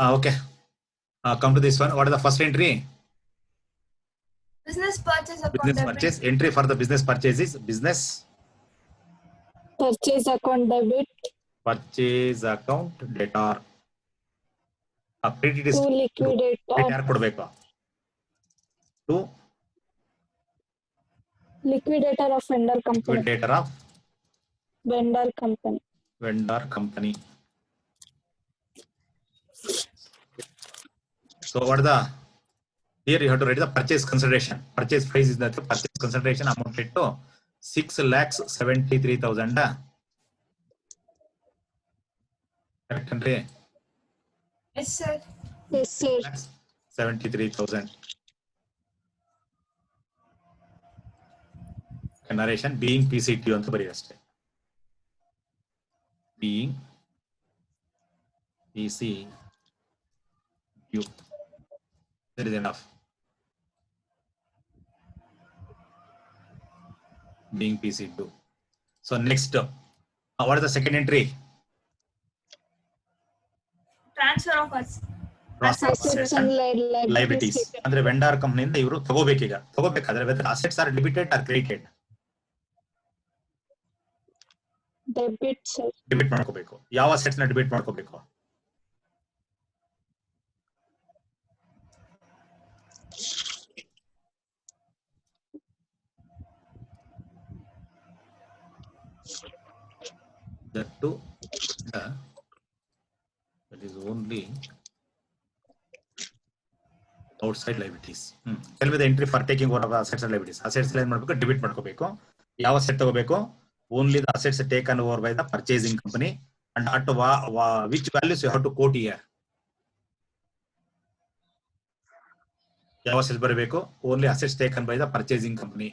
Okay. Come to this one. What is the first entry? Business purchase account Business debit. purchase. Entry for the business purchase is business Purchase account debit. purchase account debtor. Credit is To liquidator. ಯಾರು ಕೊಡಬೇಕು? To Liquidator of vendor company. liquidator of Vendor company. vendor company. So what is the here you have to write the purchase consideration. Purchase price is the purchase consideration amounted to 6,73,000. Correct, Andre? Yes, sir. Yes, sir. 73,000. Narration being PCT ಅಂತ ಬರೀ ಅಷ್ಟೇ. Being PCU. That is enough. Being PC2. So next, what is the second entry? Transfer of Assets and liabilities. ಅಂದ್ರೆ vendor ಕಂಪನಿಯಿಂದ ಇವರು ತಗೋಬೇಕೀಗ. ತಗೋಬೇಕಾದ್ರೆ whether assets are debited or credited. Debit, sir. Debit ಮಾಡ್ಕೋಬೇಕು. ಯಾವ assets ನ ಡೆಬಿಟ್ ಮಾಡ್ಕೋಬೇಕು? That too, that is only outside liabilities. Tell me the entry for taking over of assets and liabilities. Assets ಏನು ಮಾಡಬೇಕು? Debit ಮಾಡ್ಕೋಬೇಕು. ಯಾವ asset ತಗೋಬೇಕು? Only the assets taken over by the purchasing company and at which values you have to quote here. ಯಾವ assets ಬರಬೇಕು? Only assets taken by the purchasing company.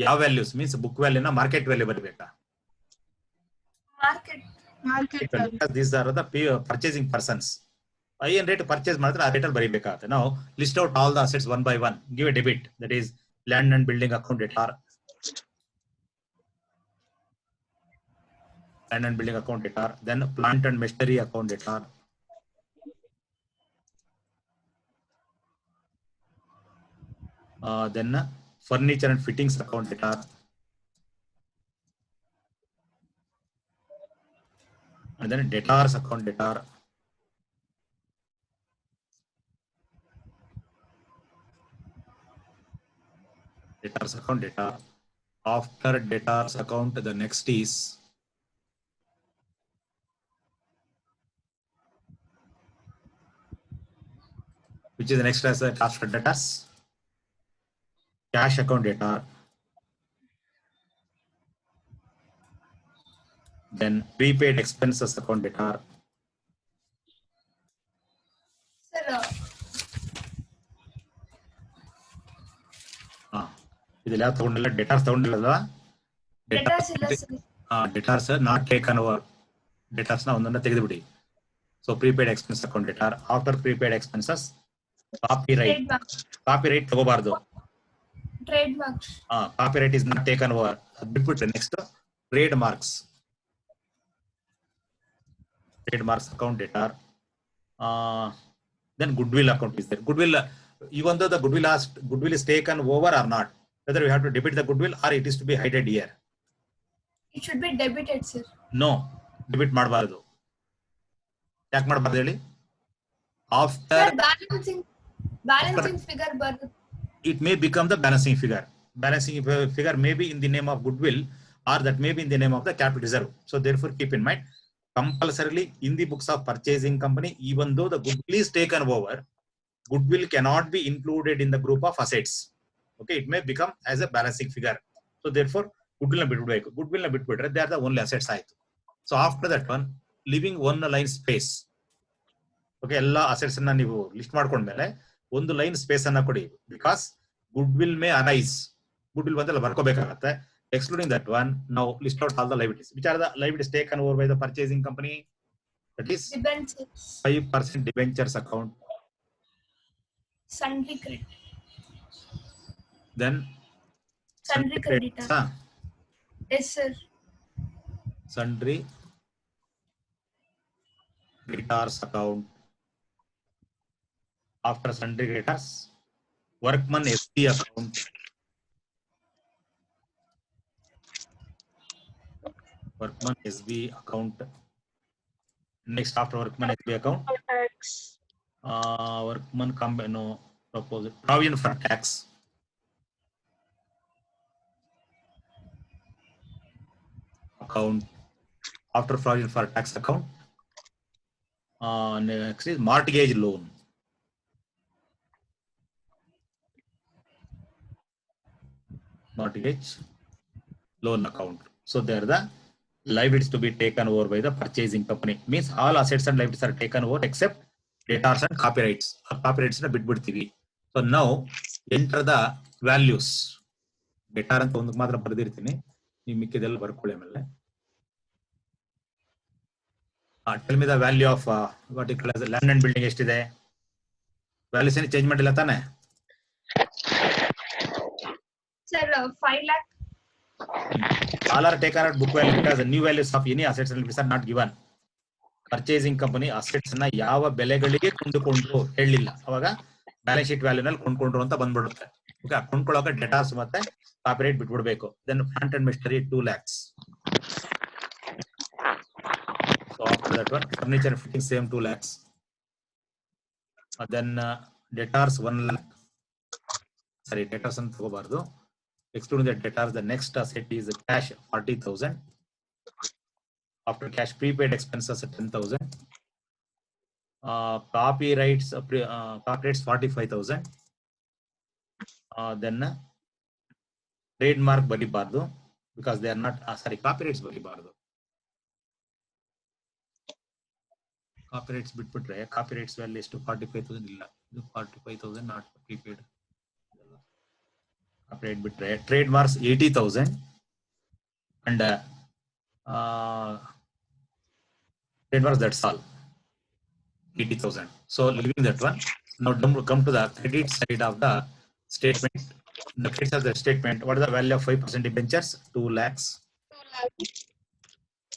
ಯಾವ values means book value na market value ಬರಬೇಕಾ? Market. Because these are the purchasing persons. ಏನು rate purchase ಮಾಡಿದ್ರೆ ಆ ರೇಟಲ್ಲಿ ಬರೀಬೇಕಾಗುತ್ತೆ. ನಾವು list out all the assets one by one. Give A debit, that is land and building account debtor. Land and building account debtor, then plant and machinery account debtor, then furniture and fittings account debtor, and then debtors account debtor, debtors account debtor. After debtors account, the next is which is the next as after debtors? Cash account debtor, then prepaid expenses account debtor. Sir, ಇದೆಲ್ಲ ಯಾವ ತಗೊಂಡಿಲ್ಲ? Debtors ತಗೊಂಡಿಲ್ಲಲ್ವಾ? debtors ಇಲ್ಲ sir. Debtors not taken over. Debtors ನ ಒಂದೊಂದು ತೆಗೆದುಬಿಡಿ. So prepaid expense account debtor. After prepaid expenses copyright. Copyright ತಗೋಬಾರ್ದು. Trademarks. Copyright is not taken over. Biಟ್ಬಿಟ್ರೆ next trademarks. Trademarks account debtor. Then goodwill account is there. Goodwill, even though the goodwill is taken over or not, whether we have to debit the goodwill or it is to be hidden here. It should be debited, sir. No, debit ಮಾಡಬಾರದು. ಯಾಕೆ ಮಾಡಬಾರದು ಹೇಳಿ? After balancing figure ಬರುತ್ತೆ. It may become the balancing figure. Balancing figure may be in the name of goodwill or that may be in the name of the capital reserve. So therefore keep in mind, compulsorily in the books of purchasing company, even though the goodwill is taken over, goodwill cannot be included in the group of assets. Okay, it may become as a balancing figure. So therefore goodwill na bitbiಡಬೇಕು. Goodwill na bitbiಟ್ರೆ they are the only assets ಆಯ್ತು. So after that one, leaving one line space. Okay, ಎಲ್ಲ assets ಅನ್ನ ನೀವು list ಮಾಡ್ಕೊಂಡ್ಮೇಲೆ ಒಂದು line space ಅನ್ನ ಕೊಡಿ. Because goodwill May arise. Goodwill ಬಂದಲ್ಲ ಬರ್ಕೋಬೇಕಾಗತ್ತೆ. Excluding that one, now list out all the liabilities. Which are the liabilities taken over by the purchasing company? That is Debentures. 5% debentures account. Sundry credit. Then Sundry creditor. Yes, sir. Sundry creditors account. after sundry creditors, workman SB account, workman SB account. Next after workman SB account, For tax. workman no proposal provision for tax. Account after provision for tax account. Next is mortgage loan. Mortgage loan account. So there the liabilities to be taken over by the purchasing company. Means all assets and liabilities are taken over except debtors and copyrights. Copyrights na bitbiಡ್ತೀವಿ. So now enter the values. Debtor ಅಂತ ಒಂದಕ್ಕೆ ಮಾತ್ರ ಬರೆದಿರ್ತೀನಿ. ನೀವು ಮಿಕ್ಕಿದೆಲ್ಲ ಬರ್ಕೊಳ್ಳಿ ಆಮೇಲೆ. Tell me the value of what you call as land and building ಎಷ್ಟಿದೆ? Values ಏನು change ಮಾಡಿಲ್ಲ ತಾನೆ? Sir, 5 lakh. All are taken at book value because the new values of any assets and liabilities are not given. Purchasing company assets na ಯಾವ ಬೆಲೆಗಳಿಗೆ ಕೊಂಡುಕೊಂಡ್ರು ಹೇಳಿಲ್ಲ. ಅವಾಗ balance sheet value ನಲ್ಲಿ ಕೊಂಡ್ಕೊಂಡ್ರು ಅಂತ ಬಂದ್ಬಿಡುತ್ತೆ. ಓಕೆ, ಕೊಂಡ್ಕೊಳ್ಳೋಕೆ ಡೆಟಾರ್ಸ್ ಮತ್ತೆ ಕಾಪಿರೈಟ್ ಬಿಟ್ಬಿಡ್ಬೇಕು. Then plant and machinery 2 lakhs. So after that one, furniture and fitting same 2 lakhs. Then debtors 1 lakh. Sorry, debtors ಅಂತ ತಗೋಬಾರ್ದು. Excluding the debtors, the next asset is cash 40,000. After cash, prepaid expenses 10,000. Copyrights 45,000. Then trademark ಬರಿಬಾರ್ದು because they are not copyrights ಬರಿಬಾರ್ದು. Copyrights ಬಿಟ್ಬಿಟ್ರೆ copyrights value ಎಷ್ಟು 45,000 ಇಲ್ಲ, ಇದು 45,000 not prepaid. Copyright ಬಿಟ್ರೆ trademarks 80,000 and trademarks, that's all 80,000. So leaving that one, now come to the credit side of the statement. The credit side of the statement, what is the value of 5% debentures? 2 lakhs.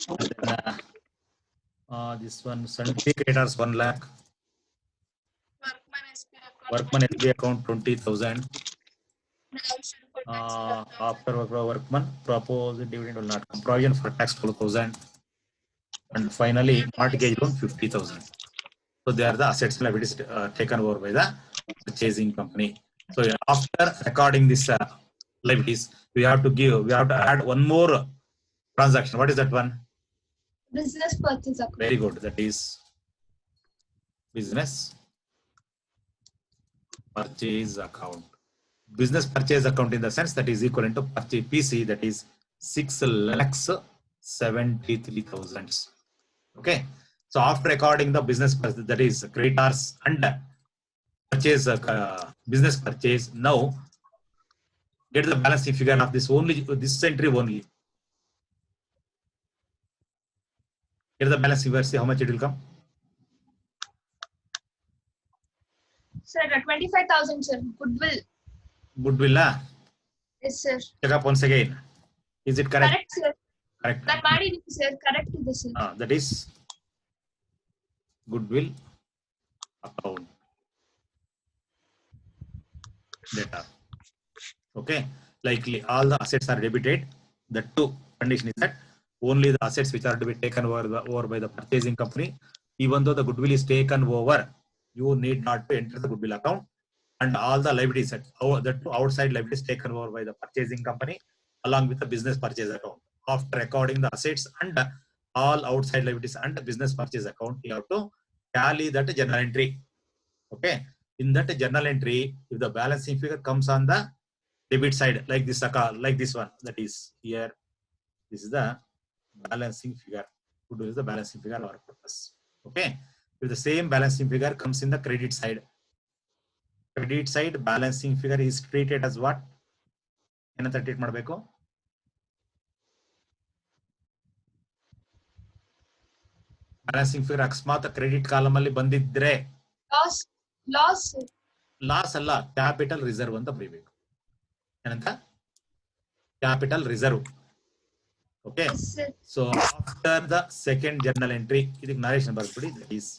2 lakh. And then, this one sundry creditors 1 lakh. Workman SB account. Workman SB account 20,000. Provision for tax. After workman proposed dividend will not come. Provision for tax 12,000. And finally mortgage loan 50,000. So they are the assets and liabilities taken over by the purchasing company. So after recording this liabilities, we have to add one more transaction. What is that one? Business purchase account. Very good. That is business purchase account. Business purchase account in the sense that is equivalent to purchase PC, that is 6,73,000. Okay. So after recording the business purchase, that is creditors and purchase business purchase, now get the balancing figure of this entry only. Get the balancing figure, see how much it will come. Sir, 25,000, sir. Goodwill, Yes, sir. check up once again. Is it correct? Correct, sir. Correct. That ಮಾಡಿದೀನಿ sir. Correct ಇದೆ sir. That is goodwill account data. Okay, likely all the assets are debited. The two condition is that only the assets which are to be taken over by the purchasing company, even though the goodwill is taken over, you need not to enter the goodwill account, and all the liabilities the two outside liabilities taken over by the purchasing company along with the business purchase account. After recording the assets and all outside liabilities and the business purchase account, you have to tally that journal entry. Okay, in that journal entry, if the balancing figure comes on the debit side like this one, that is here, this is the balancing figure. Goodwill is the balancing figure our purpose. Okay, if the same balancing figure comes in the credit side balancing figure is treated as what? ಏನಂತ treat ಮಾಡಬೇಕು? Balancing figure ಅಕಸ್ಮಾತ್ credit column ಅಲ್ಲಿ ಬಂದಿದ್ರೆ loss ಅಲ್ಲ, capital reserve ಅಂತ ಬರೀಬೇಕು. ಏನಂತ? Capital reserve. Okay, so after the second journal entry, ಇದಕ್ಕೆ ನರೇಶನ್ ಬರ್ಬಿಡಿ. That is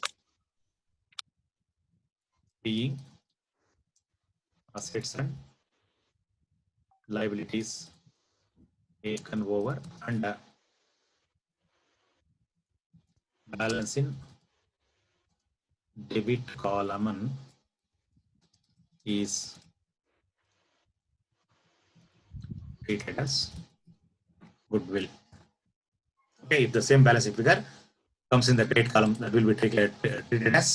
being assets and liabilities taken over and balance in debit column is treated as goodwill. Okay, if the same balancing figure comes in the credit column, that will be treated as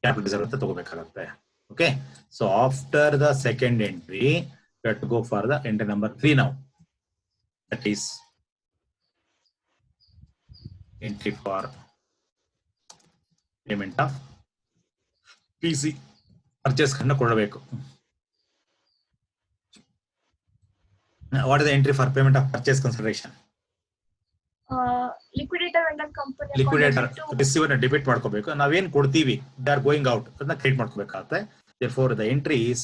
capital reserve ಅಂತ ತಗೋಬೇಕಾಗುತ್ತೆ. Okay, so after the second entry, we have to go for the entry number 3 now. That is entry for payment of PC purchase ಕನ್ನ ಕೊಡಬೇಕು. What is the entry for payment of purchase consideration? Liquidator vendor company Liquidator receiver debit ಮಾಡ್ಕೋಬೇಕು. ನಾವೇನ್ ಕೊಡ್ತೀವಿ they are going out ಅದನ್ನ credit ಮಾಡ್ಕೋಬೇಕಾಗುತ್ತೆ. Therefore the entry is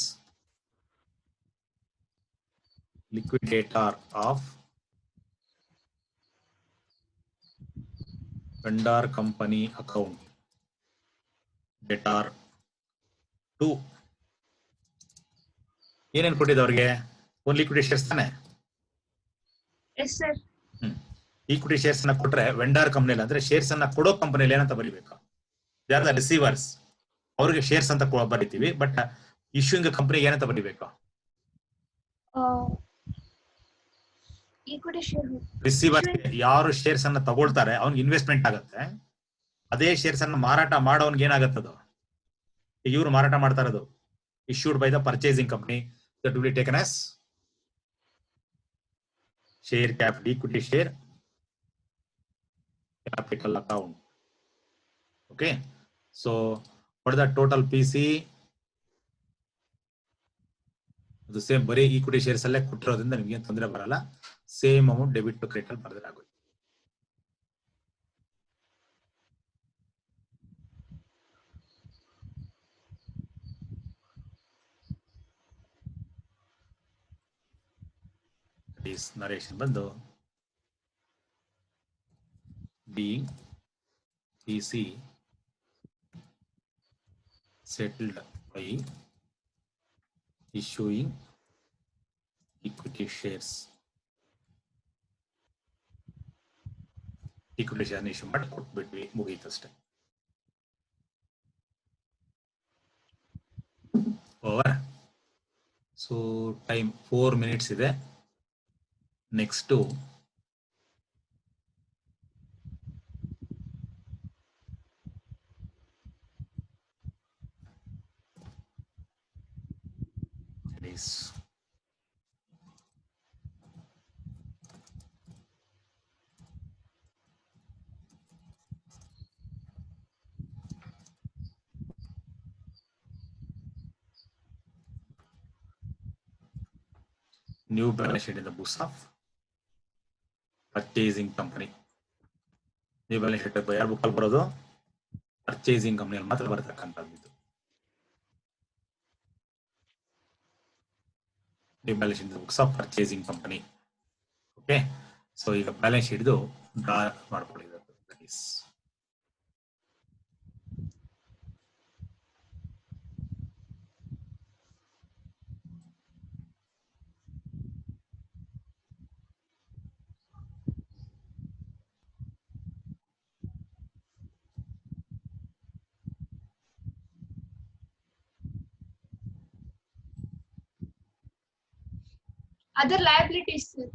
liquidator of vendor company account debtor to ಏನೇನು ಕೊಟ್ಟಿದ್ದು ಅವ್ರಿಗೆ ಒಂದು liquidity shares ತಾನೆ. Yes sir. ಈಕ್ವಿಟಿ ಶೇರ್ಸ್ ಅನ್ನ ಕೊಟ್ರೆ ವೆಂಡರ್ ಕಂಪನಿಯಲ್ಲಿ ಅಂದ್ರೆ ಶೇರ್ಸ್ ಅನ್ನ ಕೊಡೋ ಕಂಪನಿಯಲ್ಲಿ ಏನಂತ ಬರೀಬೇಕು, ದೇ ಆರ್ ದ ರಿಸೀವರ್ಸ್, ಅವ್ರಿಗೆ ಶೇರ್ಸ್ ಅಂತ ಬರೀತೀವಿ. ಬಟ್ ಇಶ್ಯೂಯಿಂಗ್ ಕಂಪನಿಗೆ ಏನಂತ ಬರೀಬೇಕು? Equity share. ರಿಸೀವರ್ ಯಾರು ಶೇರ್ಸ್ ಅನ್ನ ತಗೊಳ್ತಾರೆ ಅವ್ನಿಗೆ ಇನ್ವೆಸ್ಟ್ಮೆಂಟ್ ಆಗುತ್ತೆ. ಅದೇ ಶೇರ್ಸ್ ಅನ್ನ ಮಾರಾಟ ಮಾಡೋನ್ಗೆ ಏನಾಗುತ್ತದು, ಇವ್ರು ಮಾರಾಟ ಮಾಡ್ತಾ ಇರೋದು issued by the purchasing company, that will be taken as share capital, equity share capital account. Okay, so what is the total PC? The same ಬರೀ equity shares ಅಲ್ಲೇ ಕೊಟ್ಟಿರೋದ್ರಿಂದ ನಿಮಗೆ ತೊಂದರೆ ಬರಲ್ಲ. Same amount debit to credit ಅಲ್ಲಿ ಬರೆದ್ರೆ ಆಗುತ್ತೆ. This narration ಬಂದು being PC settled by issuing equity shares. Equity share issue ಮಾಡಿ ಕೊಟ್ಬಿಟ್ವಿ, ಮುಗೀತಷ್ಟೇ. ಓವರ್. ಸೊ ಟೈಮ್ 4 minutes ಇದೆ. Next to is new balance sheet in the books of purchasing company. new balance sheet ಯಾರ book ಅಲ್ಲಿ ಬರೋದು? Purchasing ಕಂಪನಿಯಲ್ಲಿ ಮಾತ್ರ ಬರತಕ್ಕಂಥದ್ದು. new balance sheet in the books of purchasing company. Okay, so ಈಗ balance sheet ದು draw ಮಾಡ್ಕೊಳ್ಳಿ. that is Other liabilities sir.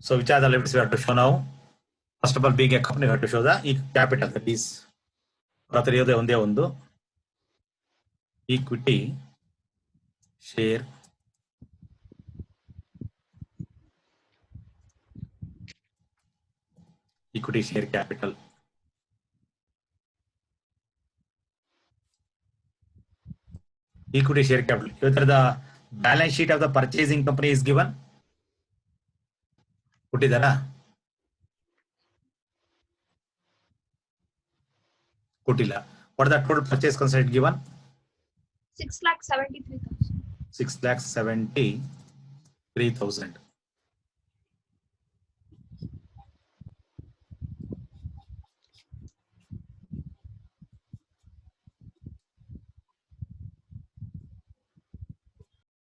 So which are the liabilities we have to show now? First of all, being a company, we have to show the capital, that is ಪ್ರತಿಯೊಂದೇ ಒಂದೇ ಒಂದು equity share equity share capital. Equity share capital. Whether the balance sheet of the purchasing company is given, ಕೊಟ್ಟಿದ್ದಾರಾ? ಕೊಟ್ಟಿಲ್ಲ. What the total purchase consideration given? 6,73,000. 6,73,000.